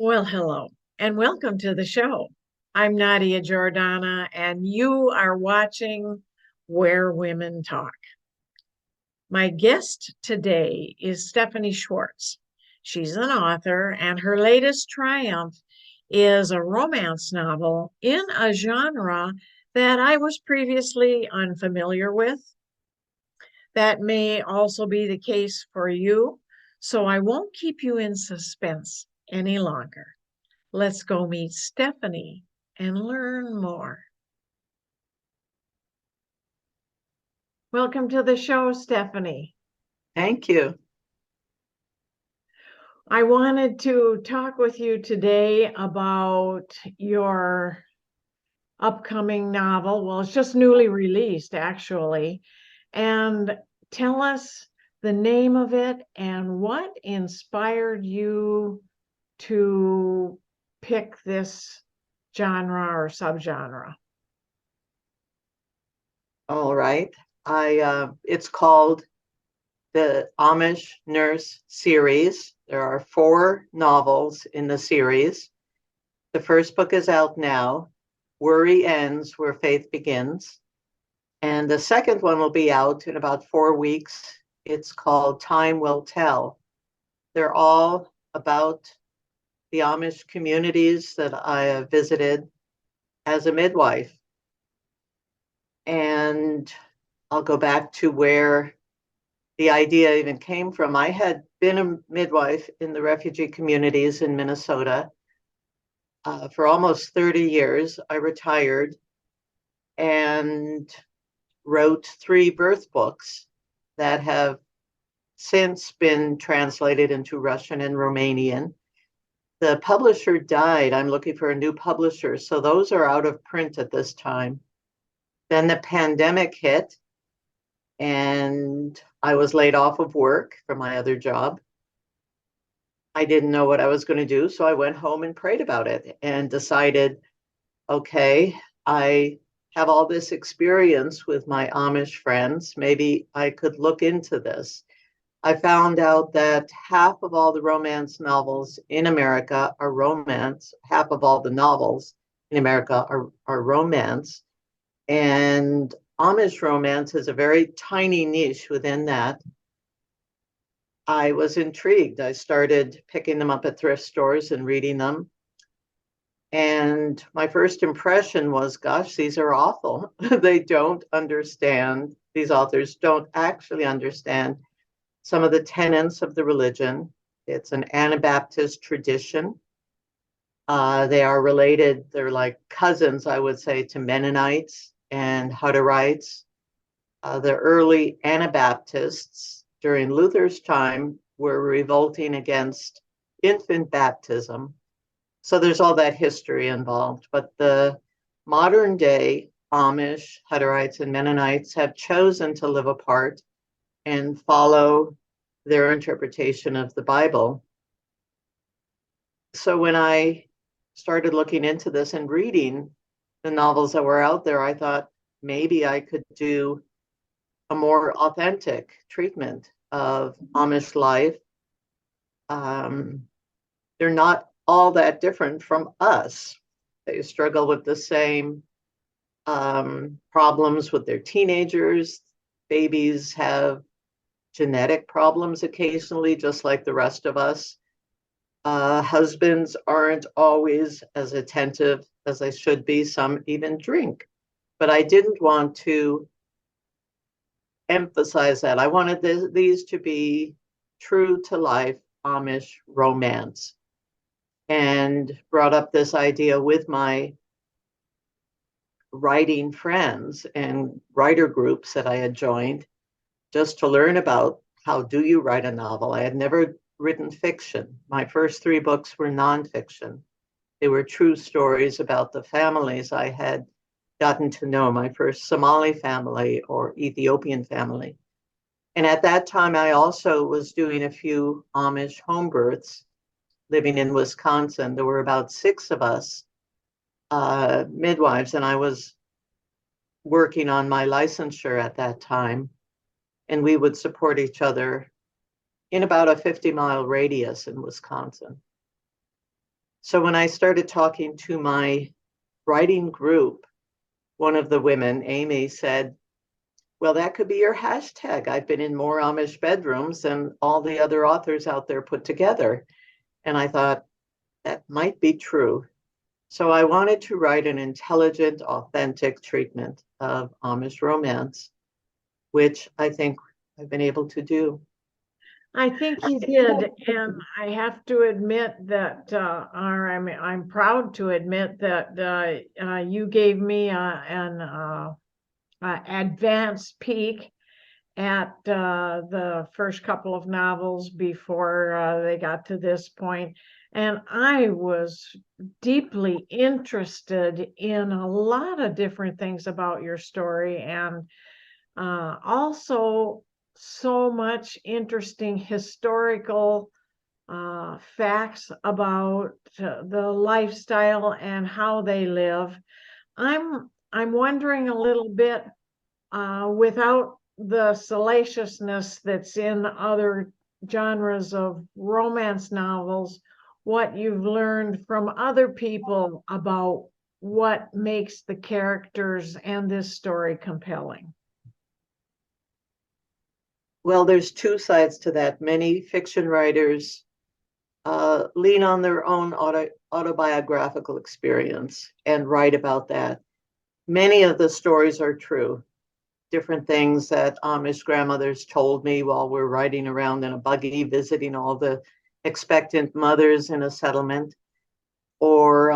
Well, hello, and welcome to the show. I'm Nadia Giordana, and you are watching Where Women Talk. My guest today is Stephanie Schwartz. She's an author, and her latest triumph is a romance novel in a genre that I was previously unfamiliar with. That may also be the case for you, so I won't keep you in suspense any longer. Let's go meet Stephanie and learn more. Welcome to the show, Stephanie. Thank you. I wanted to talk with you today about your upcoming novel. Well, it's just newly released, actually. And tell us the name of it and what inspired you to pick this genre or subgenre. All right. It's called the Amish Nurse series. There are 4 novels in the series. The first book is out now. Worry ends where faith begins. And the second one will be out in about 4 weeks. It's called Time Will Tell. They're all about the Amish communities that I have visited as a midwife. And I'll go back to where the idea even came from. I had been a midwife in the refugee communities in Minnesota for almost 30 years. I retired and wrote 3 birth books that have since been translated into Russian and Romanian. The publisher died. I'm looking for a new publisher. So those are out of print at this time. Then the pandemic hit, and I was laid off of work from my other job. I didn't know what I was going to do, so I went home and prayed about it and decided, okay, I have all this experience with my Amish friends. Maybe I could look into this. I found out that half of all the romance novels in America are romance. Half of all the novels in America are romance. And Amish romance is a very tiny niche within that. I was intrigued. I started picking them up at thrift stores and reading them. And my first impression was, gosh, these are awful. They don't understand, these authors don't actually understand some of the tenets of the religion. It's an Anabaptist tradition. They are related, they're like cousins, I would say, to Mennonites and Hutterites. The early Anabaptists during Luther's time were revolting against infant baptism. So there's all that history involved. But the modern day Amish, Hutterites, and Mennonites have chosen to live apart and follow their interpretation of the Bible. So when I started looking into this and reading the novels that were out there, I thought maybe I could do a more authentic treatment of Amish life. They're not all that different from us. They struggle with the same problems with their teenagers. Babies have genetic problems occasionally, just like the rest of us. Husbands aren't always as attentive as they should be. Some even drink. But I didn't want to emphasize that. I wanted these to be true to life Amish romance, and brought up this idea with my writing friends and writer groups that I had joined, just to learn about how do you write a novel. I had never written fiction. My first 3 books were nonfiction. They were true stories about the families I had gotten to know, my first Somali family or Ethiopian family. And at that time, I also was doing a few Amish home births living in Wisconsin. There were about 6 of us midwives, and I was working on my licensure at that time. And we would support each other in about a 50-mile radius in Wisconsin. So when I started talking to my writing group, one of the women, Amy, said, well, that could be your hashtag. I've been in more Amish bedrooms than all the other authors out there put together. And I thought that might be true. So I wanted to write an intelligent, authentic treatment of Amish romance, which I think I've been able to do. I think you did, and I have to admit that, or I'm proud to admit that you gave me an advanced peek at the first couple of novels before they got to this point. And I was deeply interested in a lot of different things about your story, and also so much interesting historical facts about the lifestyle and how they live. I'm wondering a little bit, without the salaciousness that's in other genres of romance novels, what you've learned from other people about what makes the characters and this story compelling. Well, there's two sides to that. Many fiction writers lean on their own autobiographical experience and write about that. Many of the stories are true. Different things that Amish grandmothers told me while we're riding around in a buggy, visiting all the expectant mothers in a settlement. Or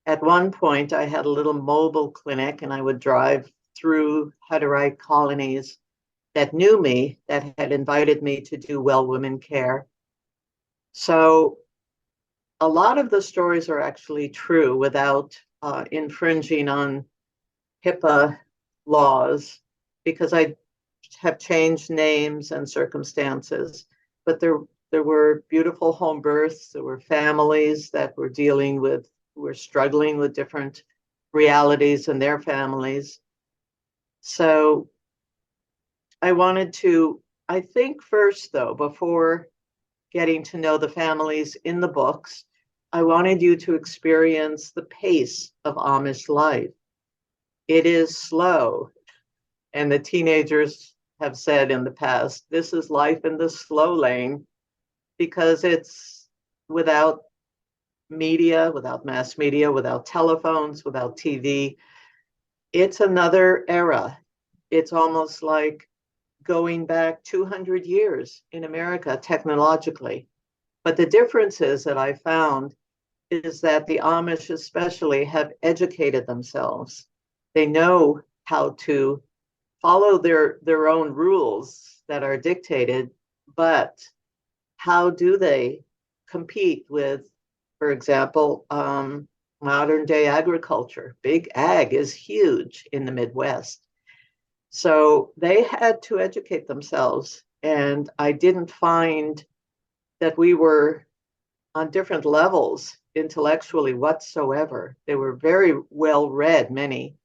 at one point, I had a little mobile clinic, and I would drive through Hutterite colonies that knew me, that had invited me to do well women care. So a lot of the stories are actually true without infringing on HIPAA laws, because I have changed names and circumstances. But there were beautiful home births. There were families that were struggling with different realities in their families. So I think first though, before getting to know the families in the books, I wanted you to experience the pace of Amish life. It is slow. And the teenagers have said in the past, this is life in the slow lane, because it's without media, without mass media, without telephones, without TV. It's another era. It's almost like going back 200 years in America technologically. But the differences that I found is that the Amish especially have educated themselves. They know how to follow their own rules that are dictated, but how do they compete with, for example, modern day agriculture? Big ag is huge in the Midwest. So they had to educate themselves. And I didn't find that we were on different levels intellectually whatsoever. They were very well read, many.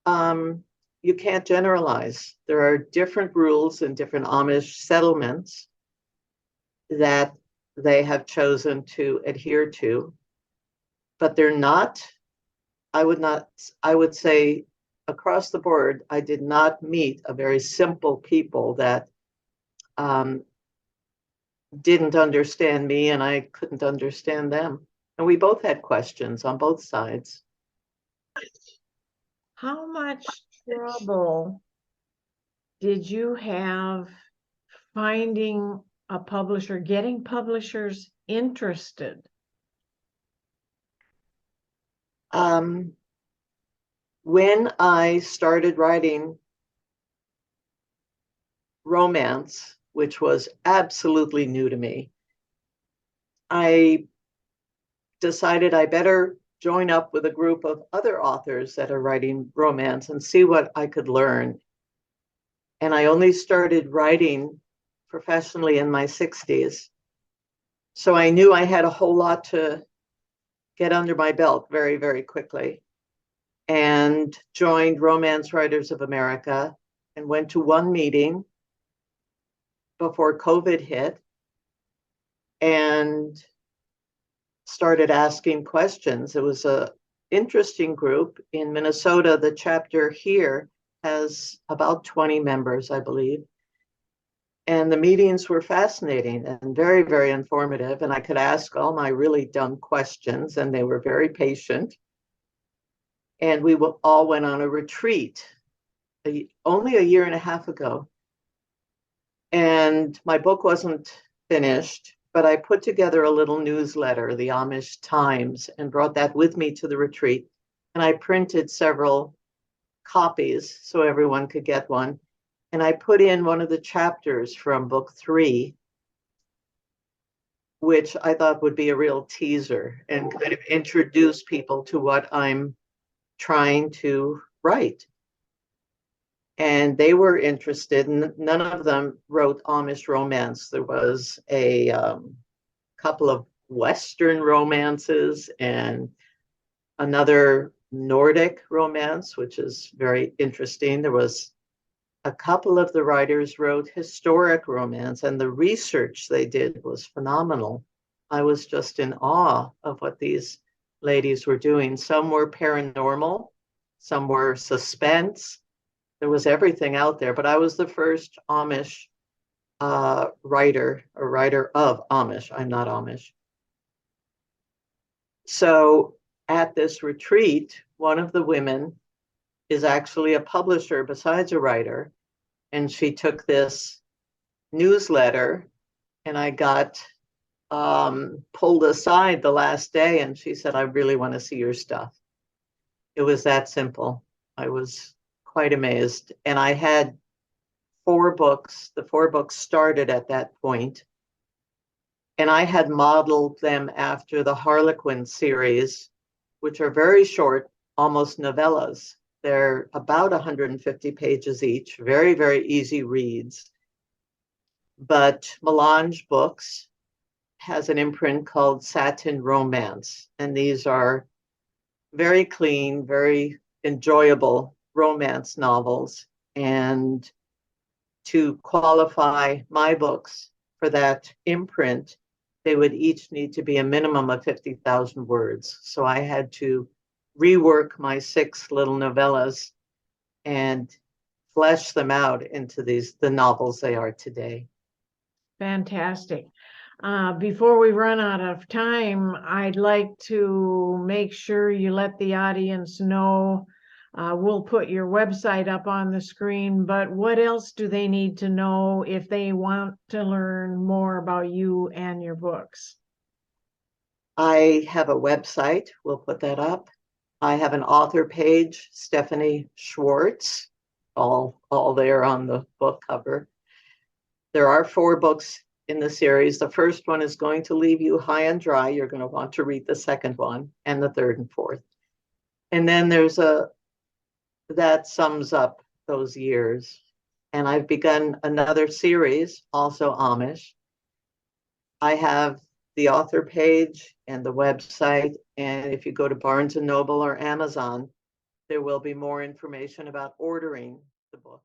You can't generalize. There are different rules in different Amish settlements that they have chosen to adhere to, but they're not, I would say across the board, I did not meet a very simple people that didn't understand me and I couldn't understand them. And we both had questions on both sides. How much trouble did you have finding a publisher, getting publishers interested? When I started writing romance, which was absolutely new to me, I decided I better join up with a group of other authors that are writing romance and see what I could learn. And I only started writing professionally in my 60s. So I knew I had a whole lot to get under my belt very, very quickly, and joined Romance Writers of America and went to one meeting before COVID hit and started asking questions. It was a interesting group in Minnesota. The chapter here has about 20 members, I believe. And the meetings were fascinating and very, very informative. And I could ask all my really dumb questions, and they were very patient. And we all went on a retreat only a year and a half ago. And my book wasn't finished, but I put together a little newsletter, the Amish Times, and brought that with me to the retreat. And I printed several copies so everyone could get one. And I put in one of the chapters from book 3, which I thought would be a real teaser and kind of introduce people to what I'm trying to write. And they were interested, and none of them wrote Amish romance. There was a couple of Western romances and another Nordic romance, which is very interesting. There was a couple of the writers wrote historic romance, and the research they did was phenomenal. I was just in awe of what these ladies were doing. Some were paranormal, some were suspense. There was everything out there, but I was the first Amish writer of Amish. I'm not Amish. So at this retreat, one of the women is actually a publisher besides a writer. And she took this newsletter, and I got pulled aside the last day, and she said, I really want to see your stuff. It was that simple. I was quite amazed. And I had 4 books. The 4 books started at that point. And I had modeled them after the Harlequin series, which are very short, almost novellas. They're about 150 pages each, very, very easy reads. But Melange Books has an imprint called Satin Romance. And these are very clean, very enjoyable romance novels. And to qualify my books for that imprint, they would each need to be a minimum of 50,000 words. So I had to rework my 6 little novellas and flesh them out into the novels they are today. Fantastic. Before we run out of time, I'd like to make sure you let the audience know. We'll put your website up on the screen, but what else do they need to know if they want to learn more about you and your books? I have a website. We'll put that up. I have an author page, Stephanie Schwartz, all there on the book cover. There are 4 books in the series. The first one is going to leave you high and dry. You're going to want to read the second one and the third and fourth. And then there's that sums up those years. And I've begun another series, also Amish. I have the author page and the website. And if you go to Barnes & Noble or Amazon, there will be more information about ordering the books.